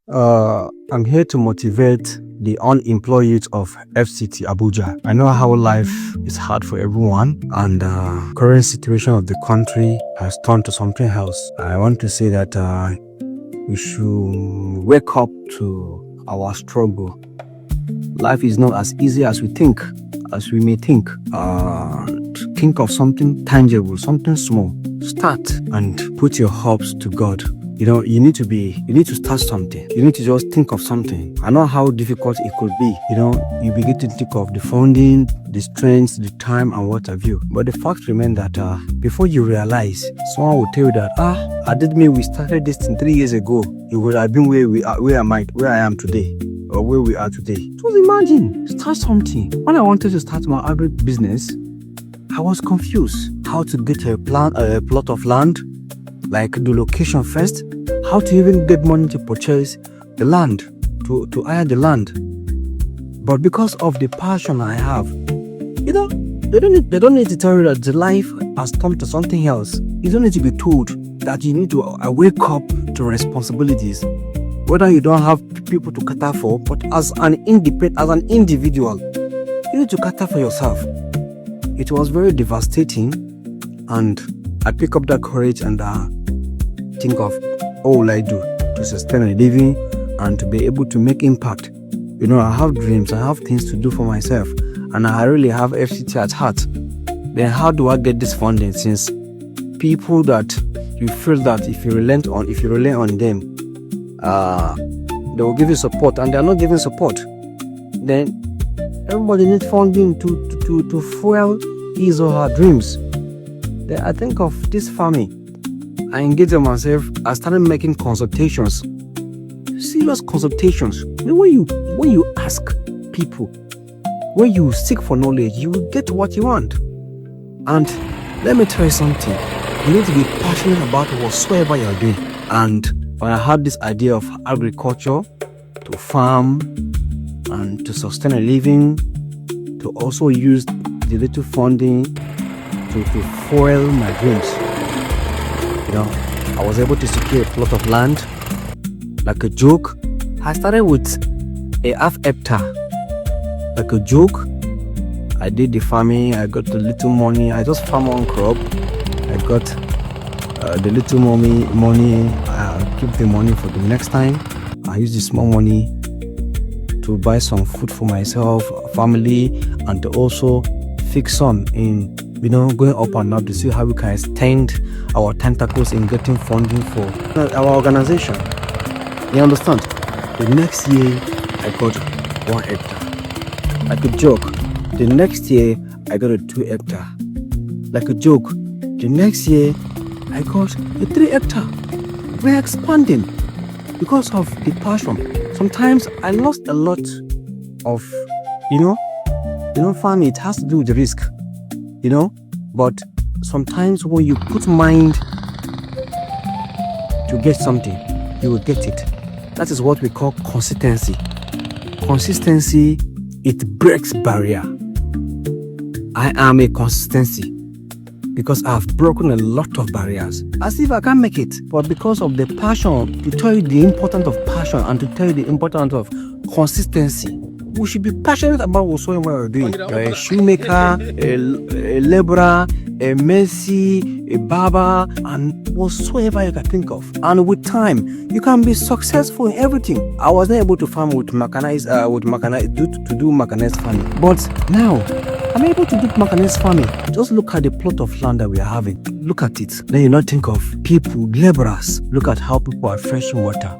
I'm here to motivate the unemployed youth of FCT Abuja. I know how life is hard for everyone, and current situation of the country has turned to something else. I want to say that we should wake up to our struggle. Life is not as easy as we may think. Think of something tangible, something small. Start and put your hopes to God. You need to start something. You need to just think of something. I know how difficult it could be. You begin to think of the funding, the strength, the time, and what have you. But the fact remains that before you realize, someone will tell you that, I did mean we started this thing 3 years ago. It would have been where I am today, or where we are today. Just imagine, start something. When I wanted to start my agri business, I was confused. How to get a plot of land, like the location first, how to even get money to purchase the land, to hire the land. But because of the passion I have, they don't need to tell you that the life has come to something else. You don't need to be told that you need to wake up to responsibilities. Whether you don't have people to cater for, but as an individual, you need to cater for yourself. It was very devastating, and I pick up that courage and think of what will I do to sustain a living and to be able to make impact. I have dreams, I have things to do for myself, and I really have FCT at heart. Then how do I get this funding, since people that you feel that if you rely on them, they will give you support, and they are not giving support? Then everybody needs funding to fuel his or her dreams. Then I think of this farming. I engaged myself. I started making consultations, serious consultations. When you ask people, when you seek for knowledge, you will get what you want. And let me tell you something. You need to be passionate about whatsoever you are doing. And when I had this idea of agriculture, to farm and to sustain a living, to also use the little funding to fuel my dreams, I was able to secure a plot of land. Like a joke, I started with a half hectare. Like a joke, I did the farming. I got the little money. I just farm one crop. I got the little money. I keep the money for the next time. I use the small money to buy some food for myself, family, and to also fix some in going up and up to see how we can extend our tentacles in getting funding for our organization. You understand? The next year I got 1 hectare. Like a joke. The next year I got a 2 hectare. Like a joke. The next year I got a 3 hectare. We're expanding because of the passion. Sometimes I lost a lot of, farming. It has to do with the risk. But sometimes when you put mind to get something, you will get it. That is what we call consistency. Consistency, it breaks barrier. I am a consistency because I have broken a lot of barriers. As if I can't make it, but because of the passion, to tell you the importance of passion and to tell you the importance of consistency. We should be passionate about whatsoever we're doing. You're a shoemaker, a laborer, a mason, a barber, and whatsoever you can think of. And with time, you can be successful in everything. I was not able to farm with mechanized farming, but now I'm able to do mechanized farming. Just look at the plot of land that we are having. Look at it. Then you not think of people, laborers. Look at how people are fetching water.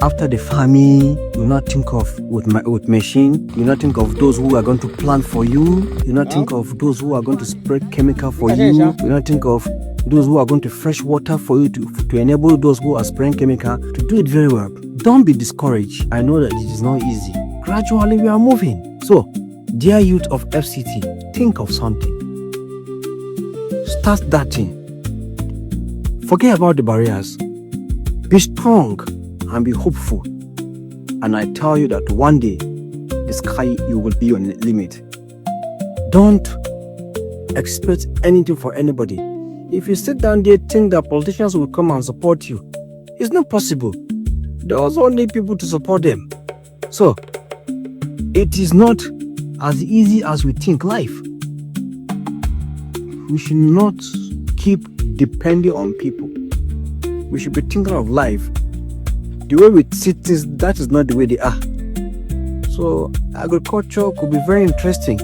After the farming, you not think of with machine. You not think of those who are going to plant for you. You not think of those who are going to spray chemical for you. You not think of those who are going to fresh water for you to enable those who are spraying chemical to do it very well. Don't be discouraged. I know that it is not easy. Gradually we are moving. So, dear youth of FCT, think of something. Start that thing. Forget about the barriers. Be strong and be hopeful. And I tell you that one day, the sky you will be on the limit. Don't expect anything for anybody. If you sit down there think that politicians will come and support you, it's not possible. they also need people to support them. So it is not as easy as we think life. We should not keep depending on people. We should be thinking of life. The way we see things, that is not the way they are. So agriculture could be very interesting.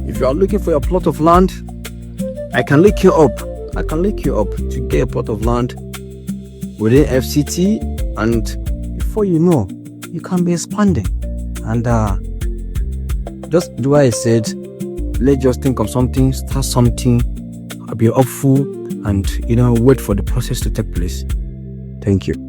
If you are looking for a plot of land, I can link you up to get a plot of land within FCT, and before you know, you can be expanding. And just do what I said. Let's just think of something, start something, be hopeful, and wait for the process to take place. Thank you.